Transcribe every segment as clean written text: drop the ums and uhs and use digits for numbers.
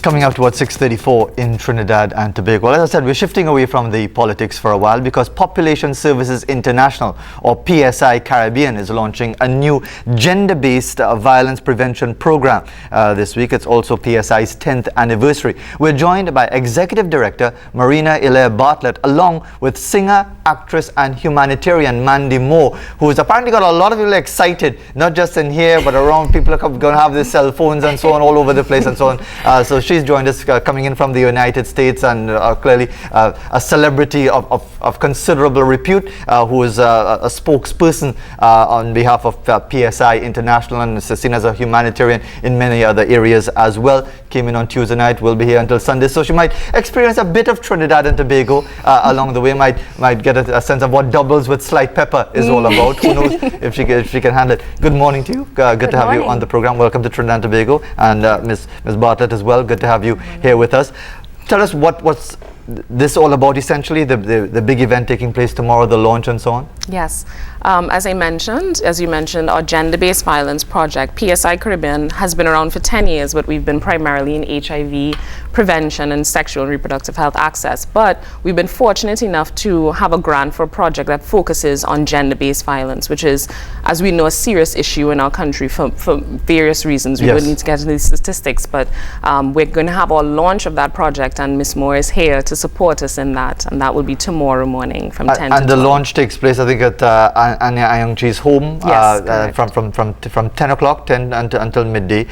Coming up towards 6:34 in Trinidad and Tobago. Well, as I said, we're shifting away from the politics for a while because Population Services International, or PSI-Caribbean, is launching a new gender-based violence prevention program this week. It's also PSI's 10th anniversary. We're joined by Executive Director Marina Hilaire-Bartlett, along with singer, actress and humanitarian Mandy, who's apparently got a lot of people excited, not just in here, but around. People are going to have their cell phones and so on all over the place and so on. So she's joined us coming in from the United States, and clearly a celebrity of considerable repute, who is a spokesperson on behalf of PSI International and is seen as a humanitarian in many other areas as well. Came in on Tuesday night, will be here until Sunday, so she might experience a bit of Trinidad and Tobago along the way, might get a sense of what doubles with slight pepper is all about. Who knows if she can handle it. Good morning to you. Good to have you on the program. Welcome to Trinidad and Tobago, and Ms. Bartlett as well. Good to have you here with us. Tell us what's this all about, essentially, the big event taking place tomorrow, the launch and so on? Yes. As you mentioned, our gender-based violence project, PSI-Caribbean, has been around for 10 years, but we've been primarily in HIV prevention and sexual and reproductive health access. But we've been fortunate enough to have a grant for a project that focuses on gender-based violence, which is, as we know, a serious issue in our country for various reasons. We would need to get into the statistics, but we're going to have our launch of that project, and Ms. Moore is here to support us in that, and that will be tomorrow morning from 10 to 12. And the launch takes place, I think, at Anya Ayungchi's home, from 10 o'clock until midday.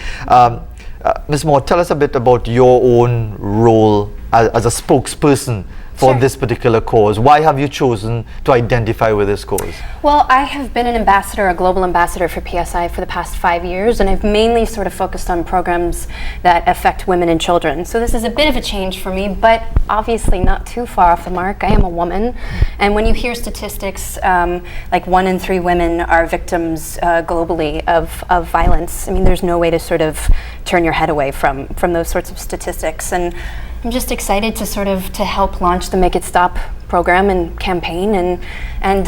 Ms. Moore, tell us a bit about your own role as a spokesperson for this particular cause. Why have you chosen to identify with this cause? Well, I have been an ambassador, a global ambassador for PSI for the past 5 years, and I've mainly sort of focused on programs that affect women and children. So this is a bit of a change for me, but obviously not too far off the mark. I am a woman, and when you hear statistics, like 1 in 3 women are victims globally of violence, I mean, there's no way to sort of turn your head away from those sorts of statistics. And I'm just excited to help launch the Make It Stop program and campaign, and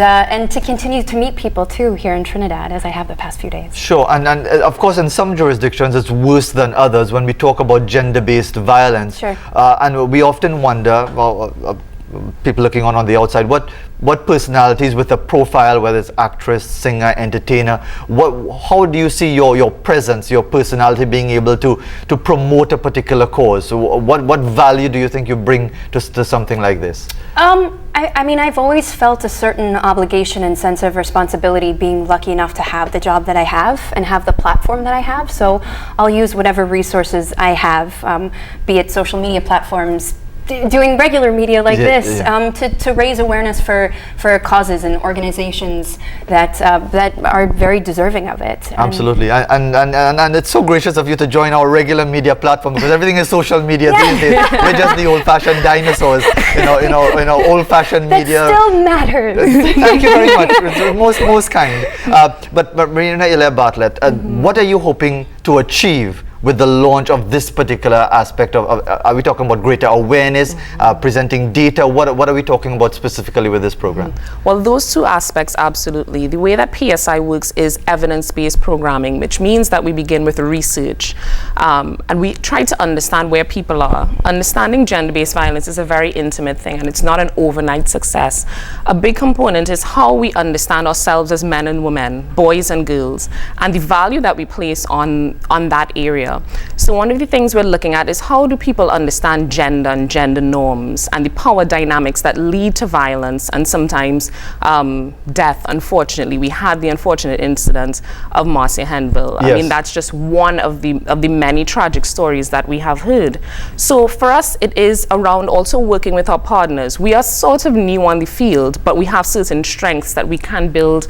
to continue to meet people too here in Trinidad, as I have the past few days. Sure, and of course in some jurisdictions it's worse than others when we talk about gender-based violence. Sure. And we often wonder, people looking on the outside, what personalities with a profile, whether it's actress, singer, entertainer, how do you see your presence, your personality being able to promote a particular cause? So what value do you think you bring to something like this? I mean, I've always felt a certain obligation and sense of responsibility being lucky enough to have the job that I have and have the platform that I have. So I'll use whatever resources I have, be it social media platforms, doing regular media like this, to raise awareness for causes and organizations that are very deserving of it. Absolutely, and it's so gracious of you to join our regular media platform, because everything is social media these days. We're just the old-fashioned dinosaurs, old-fashioned media. That still matters. Thank you very much. It's most kind. But Marina Hilaire-Bartlett, what are you hoping to achieve with the launch of this particular aspect of are we talking about greater awareness, presenting data? What are we talking about specifically with this program? Well, those two aspects, absolutely. The way that PSI works is evidence-based programming, which means that we begin with research, and we try to understand where people are. Understanding gender-based violence is a very intimate thing, and it's not an overnight success. A big component is how we understand ourselves as men and women, boys and girls, and the value that we place on that area. So one of the things we're looking at is how do people understand gender and gender norms and the power dynamics that lead to violence and sometimes death. Unfortunately, we had the unfortunate incident of Marcia Henville. I mean, that's just one of the many tragic stories that we have heard. So for us, it is around also working with our partners. We are sort of new on the field, but we have certain strengths that we can build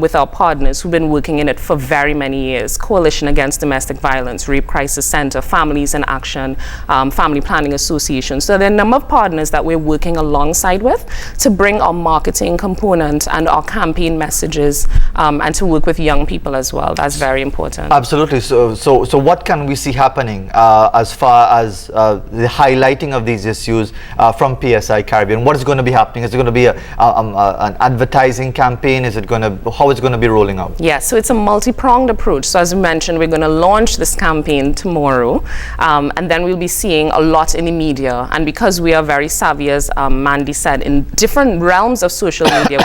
with our partners who've been working in it for very many years. Coalition Against Domestic Violence, Rape Crisis Center, Families in Action, Family Planning Association. So there are a number of partners that we're working alongside with to bring our marketing component and our campaign messages, and to work with young people as well. That's very important. Absolutely. So what can we see happening as far as the highlighting of these issues from PSI-Caribbean? What is going to be happening? Is it going to be an advertising campaign? How is it going to be rolling out? Yes, so it's a multi-pronged approach. So as you mentioned, we're going to launch this campaign campaign tomorrow. And then we'll be seeing a lot in the media. And because we are very savvy, as Mandy said, in different realms of social media,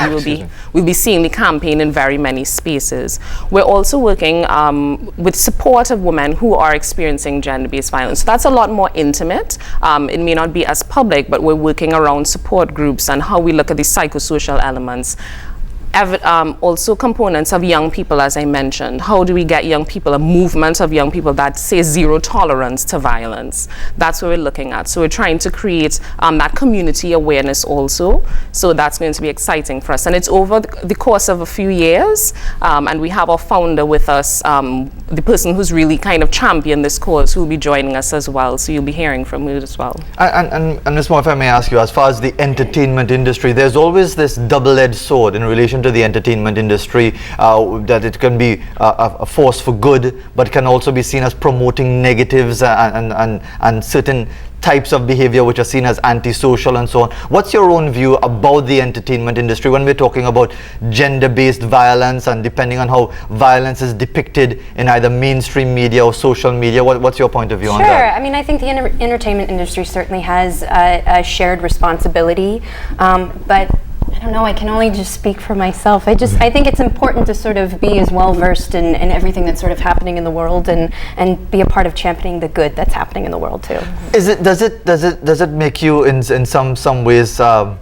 we'll be seeing the campaign in very many spaces. We're also working with support of women who are experiencing gender-based violence. So that's a lot more intimate. It may not be as public, but we're working around support groups and how we look at the psychosocial elements. Also components of young people, as I mentioned. How do we get young people, a movement of young people that say zero tolerance to violence? That's what we're looking at. So we're trying to create that community awareness also. So that's going to be exciting for us. And it's over the course of a few years. And we have our founder with us, the person who's really kind of championed this cause, who will be joining us as well. So you'll be hearing from her as well. And Ms. Moore, if I may ask you, as far as the entertainment industry, there's always this double-edged sword in relation to the entertainment industry, that it can be a force for good, but can also be seen as promoting negatives and certain types of behavior which are seen as antisocial and so on. What's your own view about the entertainment industry when we're talking about gender-based violence, and depending on how violence is depicted in either mainstream media or social media? What's your point of view on that? Sure. I mean, I think the entertainment industry certainly has a shared responsibility, but I don't know, I can only just speak for myself. I think it's important to sort of be as well versed in everything that's sort of happening in the world, and be a part of championing the good that's happening in the world too. Does it make you in some ways, I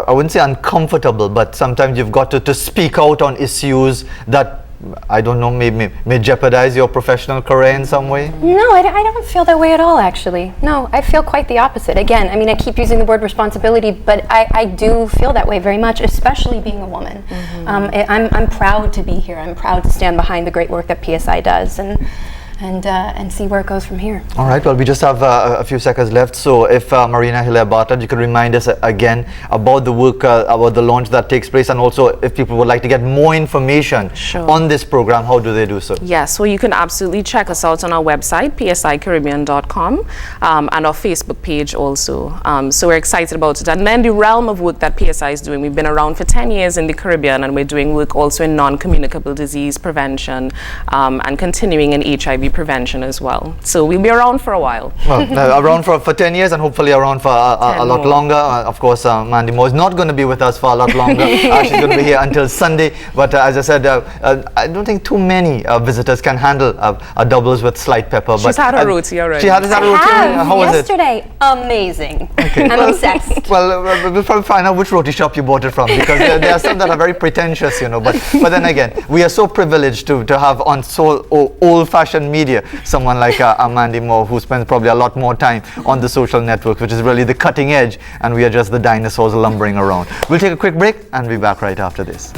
wouldn't say uncomfortable, but sometimes you've got to speak out on issues that, I don't know, may jeopardize your professional career in some way? No, I don't feel that way at all, actually. No, I feel quite the opposite. Again, I mean, I keep using the word responsibility, but I do feel that way very much, especially being a woman. I'm proud to be here. I'm proud to stand behind the great work that PSI does, and see where it goes from here. All right, well, we just have a few seconds left, so if Marina, Hilaire-Bartlett, you could remind us again about the work, about the launch that takes place, and also if people would like to get more information on this program, how do they do so? Yes, well, you can absolutely check us out on our website, PSI-Caribbean.com, and our Facebook page also. So we're excited about it. And then the realm of work that PSI is doing, we've been around for 10 years in the Caribbean, and we're doing work also in non-communicable disease prevention, and continuing in HIV prevention as well. So we'll be around for a while. Well, around for 10 years, and hopefully around for a lot longer. Of course, Mandy Moore is not going to be with us for a lot longer. She's going to be here until Sunday. But as I said, I don't think too many visitors can handle a doubles with slight pepper. She's had her roti already. She had her roti. How was it? Yesterday, amazing. Okay. I'm obsessed. Well, we'll probably find out which roti shop you bought it from, because there are some that are very pretentious, you know. But then again, we are so privileged to have on so old-fashioned media someone like Mandy Moore, who spends probably a lot more time on the social network, which is really the cutting edge, and we are just the dinosaurs lumbering around. We'll take a quick break and be back right after this.